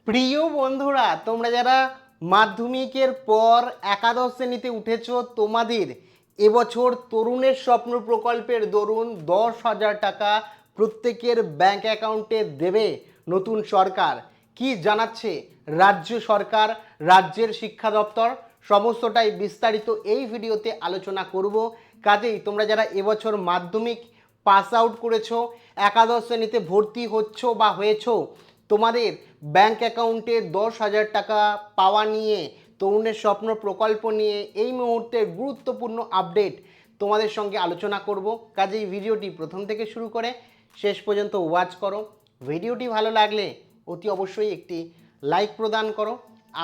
প্রিয় বন্ধুরা, তোমরা যারা মাধ্যমিকের পর একাদশ শ্রেণীতে উঠেছো, তোমাদের এবছর তরুণের স্বপ্ন প্রকল্পের দরুন 10,000 টাকা প্রত্যেকের ব্যাংক অ্যাকাউন্টে দেবে নতুন সরকার। কি জানাচ্ছে রাজ্য সরকার, রাজ্যের শিক্ষা দপ্তর, সমস্তটাই বিস্তারিত এই ভিডিওতে আলোচনা করব। কাজেই তোমরা যারা এবছর মাধ্যমিক পাস আউট করেছো, একাদশ শ্রেণীতে ভর্তি হচ্ছ বা হয়েছো, তোমাদের ব্যাংক অ্যাকাউন্টে 10,000 টাকা পাওয়া নিয়ে, তরুণের স্বপ্ন প্রকল্প নিয়ে এই মুহূর্তে গুরুত্বপূর্ণ আপডেট তোমাদের সঙ্গে আলোচনা করব। কাজেই ভিডিওটি প্রথম থেকে শুরু করে শেষ পর্যন্ত ওয়াচ করো। ভিডিওটি ভালো লাগলে অতি অবশ্যই একটি লাইক প্রদান করো।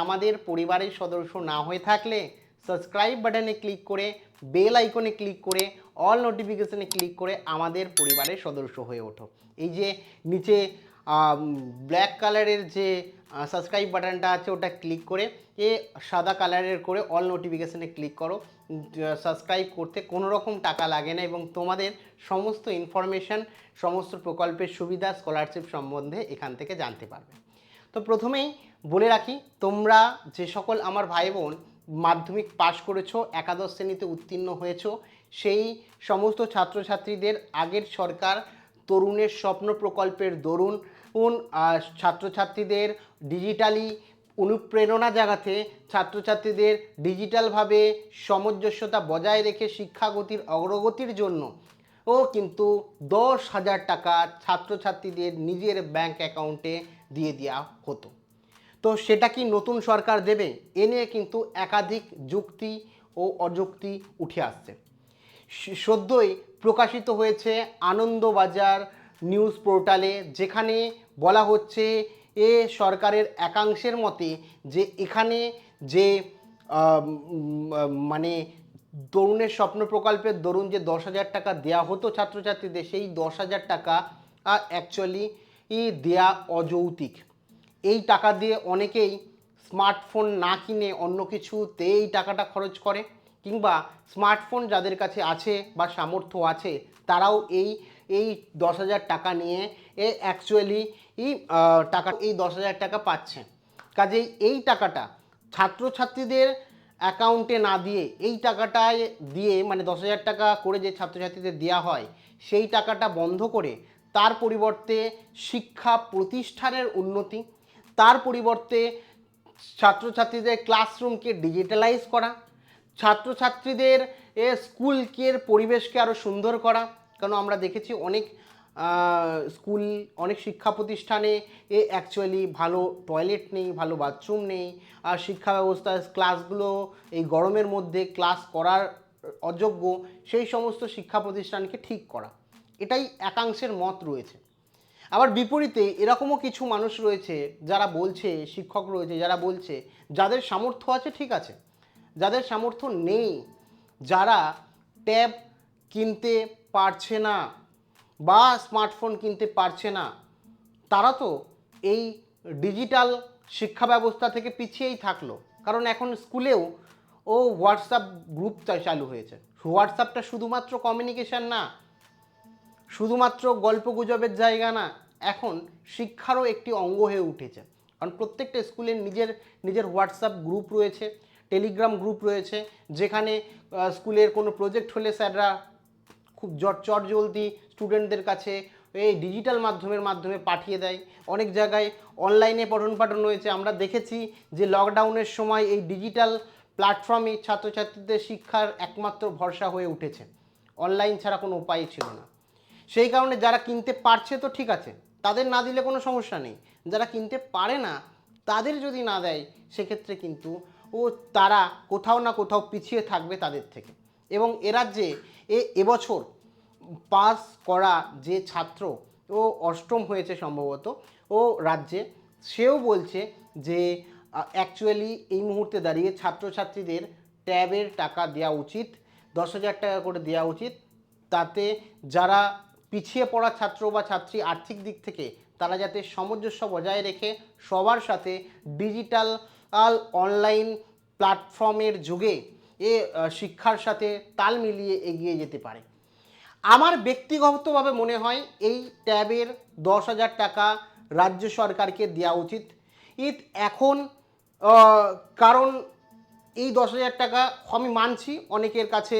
আমাদের পরিবারের সদস্য না হয়ে থাকলে সাবস্ক্রাইব বাটনে ক্লিক করে, বেল আইকনে ক্লিক করে, অল নোটিফিকেশনে ক্লিক করে আমাদের পরিবারের সদস্য হয়ে ওঠো। এই যে নিচে ব্ল্যাক কালারের যে সাবস্ক্রাইব বাটনটা আছে ওটা ক্লিক করে সাদা কালারের করে অল নোটিফিকেশনে ক্লিক করো। সাবস্ক্রাইব করতে কোনো রকম টাকা লাগে না এবং তোমাদের সমস্ত ইনফরমেশান, সমস্ত প্রকল্পের সুবিধা, স্কলারশিপ সম্বন্ধে এখান থেকে জানতে পারবে। তো প্রথমেই বলে রাখি, তোমরা যে সকল আমার ভাই বোন মাধ্যমিক পাশ করেছো, একাদশ শ্রেণীতে উত্তীর্ণ হয়েছো, সেই সমস্ত ছাত্রছাত্রীদের আগের সরকার তরুণের স্বপ্ন প্রকল্পের দরুন ছাত্রছাত্রীদের ডিজিটালি অনুপ্রেরণা জাগাতে, ছাত্রছাত্রীদের ডিজিটালভাবে সামঞ্জস্যতা বজায় রেখে শিক্ষাগতির অগ্রগতির জন্য কিন্তু 10,000 টাকা ছাত্রছাত্রীদের নিজের ব্যাংক অ্যাকাউন্টে দিয়ে দেওয়া হতো। তো সেটা কি নতুন সরকার দেবে? এ নিয়ে কিন্তু একাধিক যুক্তি ও অযুক্তি উঠে আসছে। সদ্যই প্রকাশিত হয়েছে আনন্দবাজার নিউজ পোর্টালে, যেখানে বলা হচ্ছে সরকারের একাংশের মতে যে এখানে যে মানে তরুণের স্বপ্ন প্রকল্পের দরুন যে 10,000 টাকা দেওয়া হতো ছাত্রছাত্রীদের, সেই 10,000 টাকা অ্যাকচুয়ালি দেয়া অযৌক্তিক। এই টাকা দিয়ে অনেকেই স্মার্টফোন না কিনে অন্য কিছুতে এই টাকাটা খরচ করে, কিংবা স্মার্টফোন যাদের কাছে আছে বা সামর্থ্য আছে তারাও এই 10,000 টাকা নিয়ে অ্যাকচুয়ালি এই 10,000 টাকা পাচ্ছে। কাজেই এই টাকাটা ছাত্রছাত্রীদের অ্যাকাউন্টে না দিয়ে, এই টাকাটায় দিয়ে মানে 10,000 টাকা করে যে ছাত্রছাত্রীদের দেওয়া হয় সেই টাকাটা বন্ধ করে তার পরিবর্তে শিক্ষা প্রতিষ্ঠানের উন্নতি, তার পরিবর্তে ছাত্রছাত্রীদের ক্লাসরুমকে ডিজিটালাইজ করা, ছাত্রছাত্রীদের স্কুলকে পরিবেশকে আরও সুন্দর করা। কারণ আমরা দেখেছি অনেক স্কুল, অনেক শিক্ষা প্রতিষ্ঠানে অ্যাকচুয়ালি ভালো টয়লেট নেই, ভালো বাথরুম নেই, আর শিক্ষা ব্যবস্থায় ক্লাসগুলো এই গরমের মধ্যে ক্লাস করার অযোগ্য, সেই সমস্ত শিক্ষা প্রতিষ্ঠানকে ঠিক করা, এটাই একাংশের মত রয়েছে। আবার বিপরীতে এরকমও কিছু মানুষ রয়েছে যারা বলছে, শিক্ষক রয়েছে যারা বলছে যাদের সামর্থ্য আছে ঠিক আছে, যাদের সামর্থ্য নেই, যারা ট্যাব কিনতে পারছে না বা স্মার্টফোন কিনতে পারছে না, তারা তো এই ডিজিটাল শিক্ষা ব্যবস্থা থেকে পিছিয়েই থাকলো। কারণ এখন স্কুলেও হোয়াটসঅ্যাপ গ্রুপ চালু হয়েছে। হোয়াটসঅ্যাপটা শুধুমাত্র কমিউনিকেশান না, শুধুমাত্র গল্প গুজবের জায়গা না, এখন শিক্ষারও একটি অঙ্গ হয়ে উঠেছে। কারণ প্রত্যেকটা স্কুলের নিজের হোয়াটসঅ্যাপ গ্রুপ রয়েছে, টেলিগ্রাম গ্রুপ রয়েছে, যেখানে স্কুলের কোনো প্রজেক্ট হলে স্যাররা খুব চটজলদি স্টুডেন্টদের কাছে এই ডিজিটাল মাধ্যমে পাঠিয়ে দেয়। অনেক জায়গায় অনলাইনে পঠন পাঠন রয়েছে। আমরা দেখেছি যে লকডাউনের সময় এই ডিজিটাল প্ল্যাটফর্মে ছাত্রছাত্রীদের শিক্ষার একমাত্র ভরসা হয়ে উঠেছে, অনলাইন ছাড়া কোনো উপায় ছিল না। সেই কারণে যারা কিনতে পারছে তো ঠিক আছে, তাদের না দিলে কোনো সমস্যা নেই। যারা কিনতে পারে না তাদের যদি না দেয়, সেক্ষেত্রে কিন্তু তারা কোথাও না কোথাও পিছিয়ে থাকবে তাদের থেকে। এবং এ রাজ্যে এবছর পাস করা যে ছাত্র অষ্টম হয়েছে সম্ভবত রাজ্যে, সেও বলছে যে অ্যাকচুয়ালি এই মুহূর্তে দাঁড়িয়ে ছাত্রছাত্রীদের ট্যাবের টাকা দেওয়া উচিত, 10,000 টাকা করে দেওয়া উচিত। তাতে যারা পিছিয়ে পড়া ছাত্র বা ছাত্রী আর্থিক দিক থেকে, তারা যাতে সামঞ্জস্য বজায় রেখে সবার সাথে ডিজিটাল অনলাইন প্ল্যাটফর্মের যুগে শিক্ষার সাথে তাল মিলিয়ে এগিয়ে যেতে পারে। আমার ব্যক্তিগতভাবে মনে হয় এই ট্যাবের 10,000 টাকা রাজ্য সরকারকে দেওয়া উচিত। এখন কারণ এই 10,000 টাকা আমি মানছি অনেকের কাছে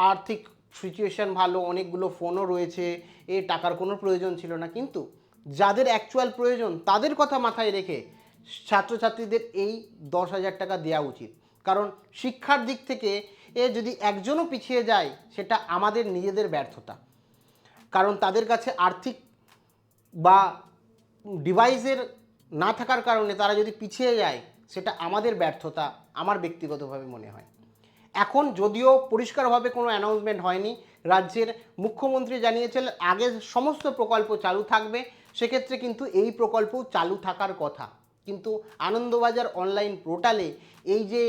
আর্থিক সিচুয়েশান ভালো, অনেকগুলো ফোনও রয়েছে, এই টাকার কোনো প্রয়োজন ছিল না, কিন্তু যাদের অ্যাকচুয়াল প্রয়োজন তাদের কথা মাথায় রেখে ছাত্রছাত্রীদের এই 10,000 টাকা দেওয়া উচিত। কারণ শিক্ষার দিক থেকে যদি একজনও পিছিয়ে যায় সেটা আমাদের নিজেদের ব্যর্থতা। কারণ তাদের কাছে আর্থিক বা ডিভাইসের না থাকার কারণে তারা যদি পিছিয়ে যায় সেটা আমাদের ব্যর্থতা, আমার ব্যক্তিগতভাবে মনে হয়। এখন যদিও পরিষ্কারভাবে কোনো অ্যানাউন্সমেন্ট হয়নি, রাজ্যের মুখ্যমন্ত্রী জানিয়েছেন আগের সমস্ত প্রকল্প চালু থাকবে, সেক্ষেত্রে কিন্তু এই প্রকল্প চালু থাকার কথা। কিন্তু আনন্দবাজার অনলাইন পোর্টালে এই যে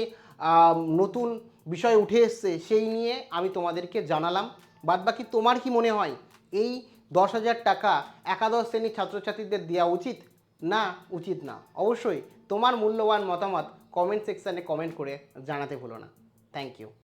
নতুন বিষয় উঠে এসছে সেই নিয়ে আমি তোমাদেরকে জানালাম। বাদবাকি তোমার কি মনে হয় এই 10,000 টাকা একাদশ শ্রেণীর ছাত্রছাত্রীদের দেওয়া উচিত না উচিত না? অবশ্যই তোমার মূল্যবান মতামত কমেন্ট সেকশানে কমেন্ট করে জানাতে ভুলো না। Thank you.